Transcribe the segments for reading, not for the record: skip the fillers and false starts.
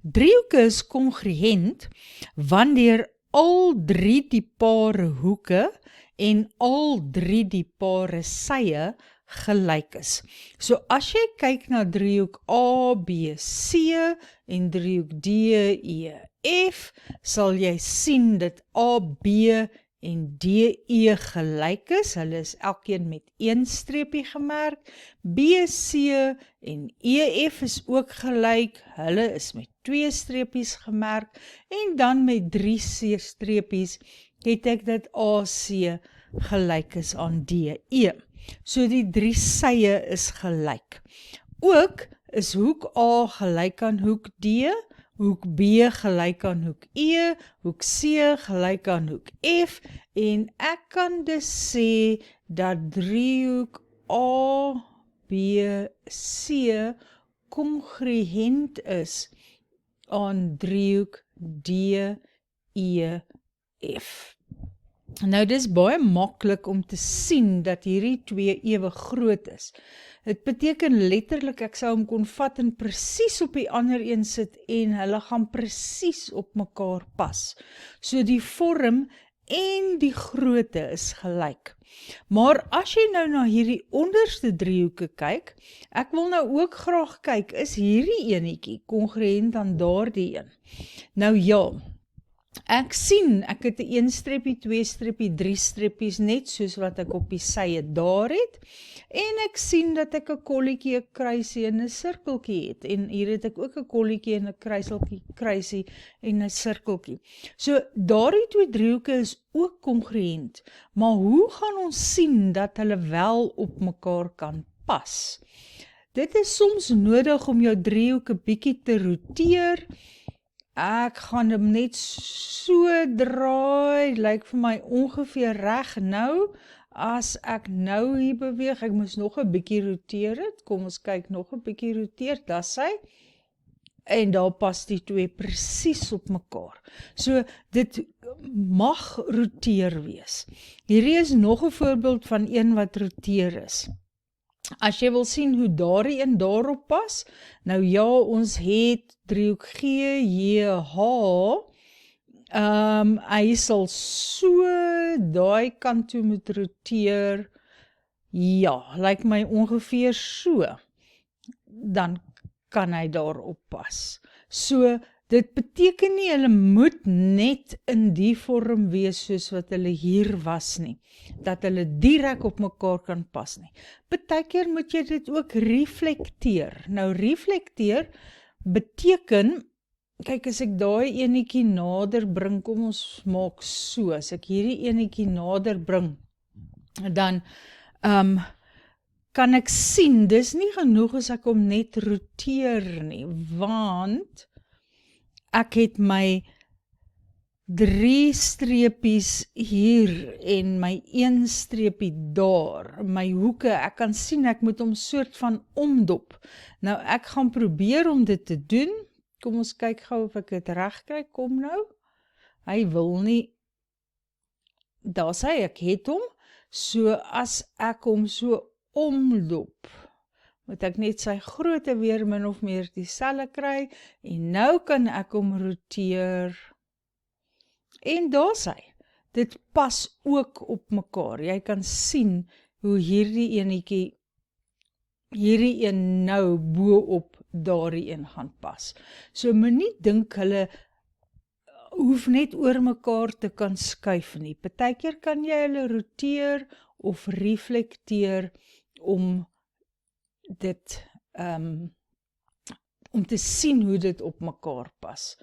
Driehoeke is kongruent wanneer al drie die pare hoeke en al drie die pare sye gelyk is. So as jy kyk na driehoek A, B, C en driehoek D, E, F, sal jy sien dat A, B en D, E gelyk is. Hulle is elkeen met 1 streepie gemerk. B, C en E, F is ook gelyk. Hulle is met 2 streepies gemerk. En dan met 3 streepies het ek dat AC gelyk is aan DE. So die 3 sye is gelyk. Ook is hoek A gelyk aan hoek D, hoek B gelyk aan hoek E, hoek C gelyk aan hoek F, en ek kan dus sê dat driehoek A, B, C kongruent is aan driehoek D, E, F. Nou, dis baie maklik om te sien dat hierdie twee ewe groot is. Dit beteken letterlik ek sou hom kon vat en presies op die ander een sit en hulle gaan presies op mekaar pas. So die vorm en die grootte is gelyk. Maar as jy nou na hierdie onderste driehoeke kyk, ek wil nou ook graag kyk, is hierdie enetjie kongruent aan daardie een? Nou ja, ek sien, ek het 'n 1 streepie, 2 streepie, 3 streepies, net soos wat ek op die sye daar het, en ek sien dat ek 'n kolletjie, 'n kruisie en 'n sirkeltjie het, en hier het ek ook 'n kolletjie en 'n kruisie en 'n sirkeltjie. So, daardie twee driehoeke is ook kongruent, maar hoe gaan ons sien dat hulle wel op mekaar kan pas? Dit is soms nodig om jou driehoek 'n bietjie te roteer. Ek gaan hom net so draai, lyk vir my ongeveer reg nou, as ek nou hier beweeg, ek moes nog 'n bietjie roteer het, kom ons kyk nog 'n bietjie roteer, dis hy, en daar pas die twee presies op mekaar. So, dit mag roteer wees. Hierdie is nog 'n voorbeeld van een wat roteer is. As jy wil sien hoe daardie een daarop pas, nou ja, ons het driehoek G, J, H, hy sal so daai kant toe moet roteer, ja, lyk my ongeveer so, dan kan hy daarop pas. So, dit beteken nie, hulle moet net in die vorm wees soos wat hulle hier was nie, dat hulle direk op mekaar kan pas nie. Partykeer moet jy dit ook reflekteer. Nou reflekteer beteken, kyk as ek daai enetjie nader bring, kom ons maak so, as ek hierdie enetjie nader bring, dan kan ek sien, dis nie genoeg as ek hom net roteer nie, want ek het my 3 streepies hier en my 1 streepie daar, my hoeke, ek kan sien, ek moet hom soort van omdop. Nou, ek gaan probeer om dit te doen, kom ons kyk gou of ek dit reg kry, kom nou, hy wil nie, daar sê ek het hom, so as ek hom so omdop, moet ek net sy grootte weer min of meer dieselfde kry, en nou kan ek hom roteer, en daar sê, dit pas ook op mekaar, jy kan sien hoe hierdie enetjie, hierdie een nou bo op daardie een gaan pas. So moenie dink hulle hoef net oor mekaar te kan skuif nie, partykeer kan jy hulle roteer of reflekteer om dit, om te sien hoe dit op mekaar pas.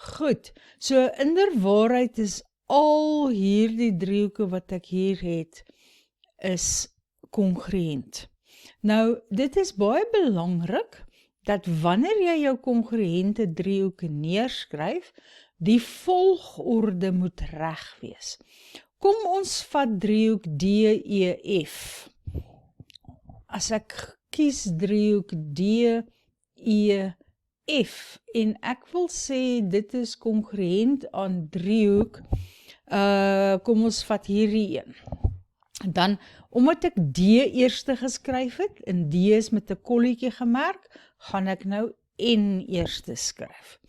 Goed, so inderwaarheid is al hierdie driehoeke wat ek hier het, is kongruent. Nou, dit is baie belangrik, dat wanneer jy jou kongruente driehoeke neerskryf, die volgorde moet reg wees. Kom ons vat driehoek DEF. As ek kies driehoek DEF en ek wil sê dit is kongruent aan driehoek, kom ons vat hierdie een. Dan, omdat ek D eerste geskryf het, en D is met 'n kolletjie gemerk, gaan ek nou N eers skryf.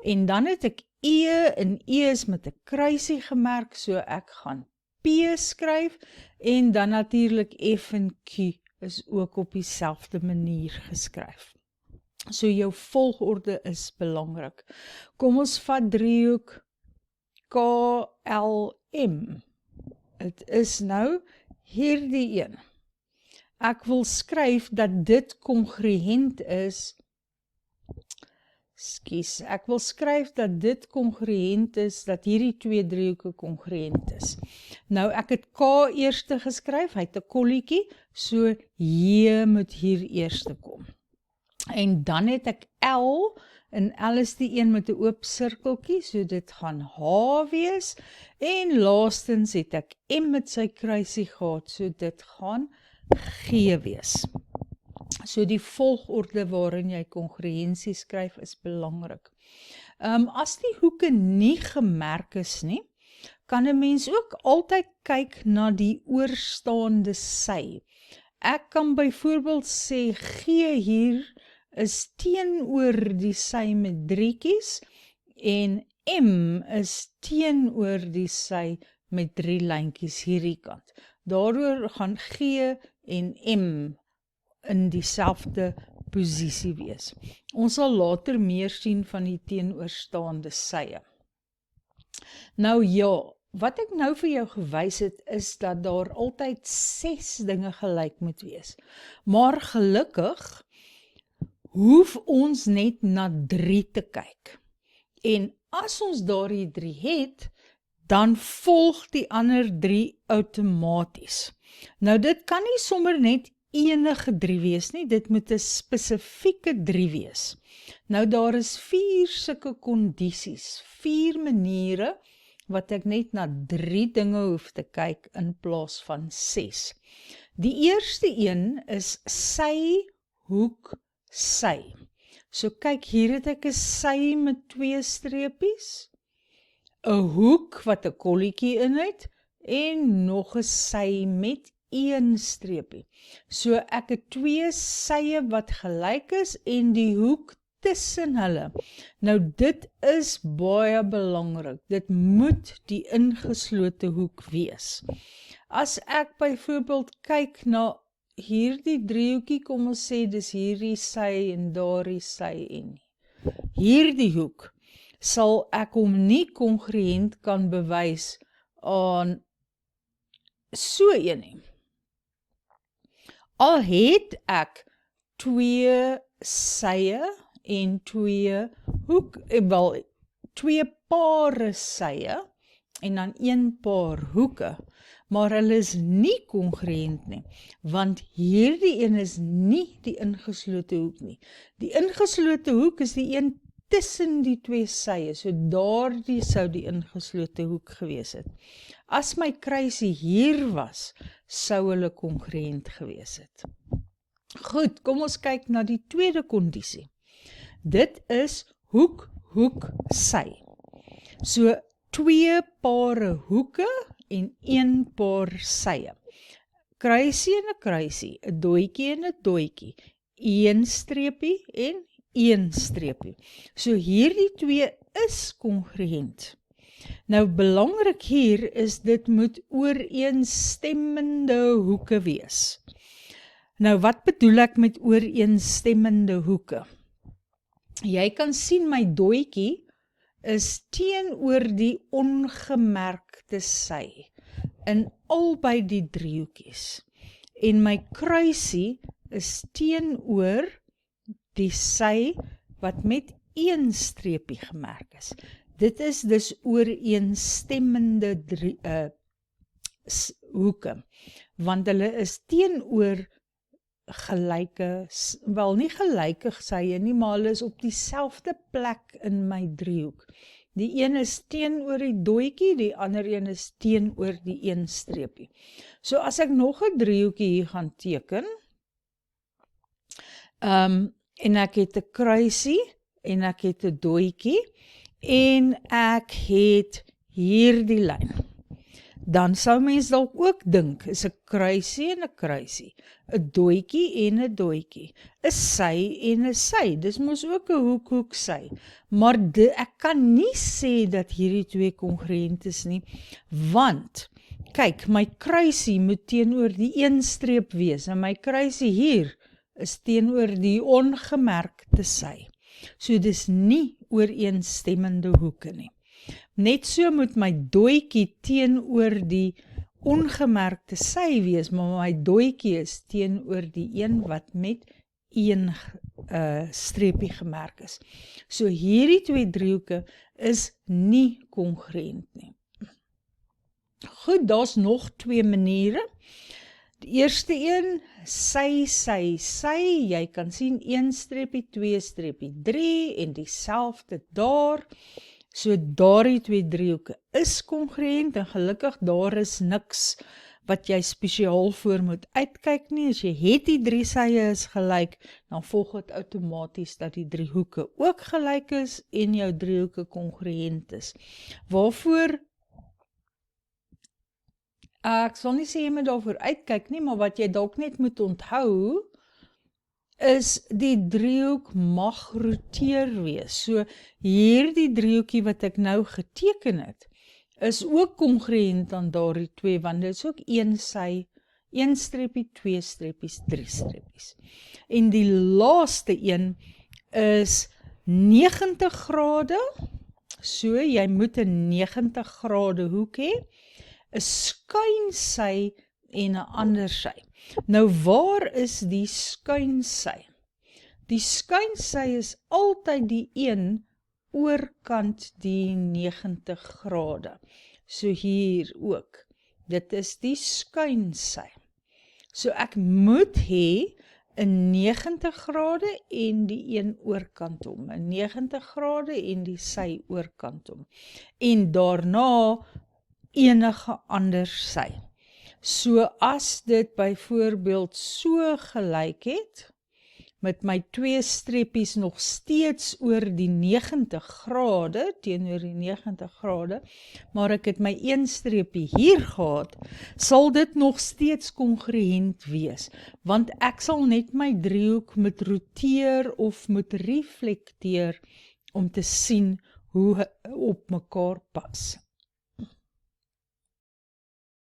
En dan het ek E, en E is met 'n kruisie gemerk, so ek gaan P skryf, en dan natuurlik F en Q is ook op dieselfde manier geskryf. So jou volgorde is belangrik. Kom ons vat driehoek KLM. Het is nou hierdie een. Ek wil skryf dat dit kongruent is. Ek wil skryf dat dit kongruent is, dat hierdie twee driehoeke kongruent is. Nou, ek het K eerste geskryf, hy het 'n kolletjie, so J moet hier eerste kom. En dan het ek L, en L is die een met 'n oop sirkeltjie, so dit gaan H wees, en laastens het ek M met sy kruisie gehad, so dit gaan G wees. So die volgorde waarin jy kongruensie skryf is belangrik. As die hoeke nie gemerk is nie, kan 'n mens ook altyd kyk na die oorstaande sy. Ek kan byvoorbeeld sê G hier is teenoor die sy met driekies en M is teenoor die sy met 3 lyntjies hierdie kant. Daardoor gaan G en M in dieselfde posisie wees. Ons sal later meer sien van die teenoorstaande sye. Nou ja, wat ek nou vir jou gewys het, is dat daar altyd 6 dinge gelyk moet wees. Maar gelukkig hoef ons net na 3 te kyk. En as ons daardie 3 het, dan volg die ander 3 outomaties. Nou dit kan nie sommer net enige 3 wees nie, dit moet 'n spesifieke 3 wees. Nou daar is 4 sulke kondisies, 4 maniere wat ek net na 3 dinge hoef te kyk in plaas van 6. Die eerste een is sy, hoek, sy. So kyk, hier het ek 'n sy met 2 streepies, 'n hoek wat 'n kolletjie in het, en nog 'n sy met 1 streepie. So ek het 2 sye wat gelyk is en die hoek tussen hulle. Nou dit is baie belangrik. Dit moet die ingeslote hoek wees. As ek byvoorbeeld kyk na hierdie driehoekie, kom ons sê dis hierdie sy en daardie sy en hierdie hoek, sal ek hom nie kongruent kan bewys aan so een nie. Al het ek 2 sye en 2 pare sye en dan 1 paar hoeke, maar hulle is nie kongruent nie, want hierdie een is nie die ingeslote hoek nie. Die ingeslote hoek is die een tussen die 2 sye, so daardie sou die ingeslote hoek gewees het. As my kruisie hier was, sou hulle kongruent gewees het. Goed, kom ons kyk na die tweede kondisie. Dit is hoek, hoek, sy. So 2 pare hoeke en 1 paar sye. Kruisie en 'n kruisie, 'n dooitjie en 'n dooitjie, 1 streepie en 1 streepie. So hierdie 2 is kongruent. Nou belangrik hier is dit moet ooreenstemmende hoeke wees. Nou wat bedoel ek met ooreenstemmende hoeke? Jy kan sien my dooitjie is teenoor die ongemerkte sy in albei die driehoekies. En my kruisie is teenoor die sy wat met 1 streepie gemerk is. Dit is dus ooreenstemmende hoeke, want hulle is teenoor gelyke, wel nie gelyke sye nie, maar hulle is op dieselfde plek in my driehoek. Die een is teenoor die dooitjie, die ander een is teenoor die 1 streepie. So as ek nog 'n driehoekie hier gaan teken, en ek het 'n kruisie, en ek het 'n dooitjie, en ek het hierdie lyn. dan sou mens dalk ook dink, is 'n kruisie en 'n kruisie, 'n dooitjie en 'n dooitjie, 'n sy en 'n sy, dis mos ook 'n hoek sy, maar ek kan nie sê dat hierdie twee kongruent is nie, want, kyk, my kruisie moet teenoor die een streep wees, en my kruisie hier is teenoor die ongemerkte sy, so dis nie ooreenstemmende hoeke nie. Net so moet my dooitjie teenoor die ongemerkte sy wees, maar my dooitjie is teenoor die een wat met een streepie gemerk is. So hierdie twee driehoeke is nie kongruent nie. Goed, daar's nog twee maniere. Die eerste een, sy, jy kan sien 1 streepie, 2 streepie, 3 en dieselfde daar. So daardie twee driehoeke is kongruent en gelukkig daar is niks wat jy spesiaal voor moet uitkyk nie. As jy het die 3 sye is gelyk, dan volg dit outomaties dat die driehoeke ook gelyk is en jou driehoeke kongruent is. Waarvoor ek sal nie sê jy moet daarvoor uitkyk nie, maar wat jy dalk net moet onthou, is die driehoek mag roteer wees. So hierdie driehoekie wat ek nou geteken het, is ook kongruent aan daardie twee, want dit is ook 1 sy, 1 streepie, 2 streepies, 3 streepies. En die laaste een is 90 grade, so jy moet 'n 90 grade hoek hê, 'n skuin sy en 'n ander sy. Nou waar is die skuin sy? Die skuin sy is altyd die een oorkant die 90 grade. So hier ook. Dit is die skuin sy. So ek moet hê 'n 90 grade en die een oorkant hom. 'n 90 grade en die sy oorkant hom. En daarna enige ander sy. So as dit byvoorbeeld so gelyk het, met my 2 streepies nog steeds oor die 90 grade, teenoor die 90 grade, maar ek het my 1 streepie hier gehad, sal dit nog steeds kongruent wees, want ek sal net my driehoek moet roteer of moet reflekteer om te sien hoe op mekaar pas.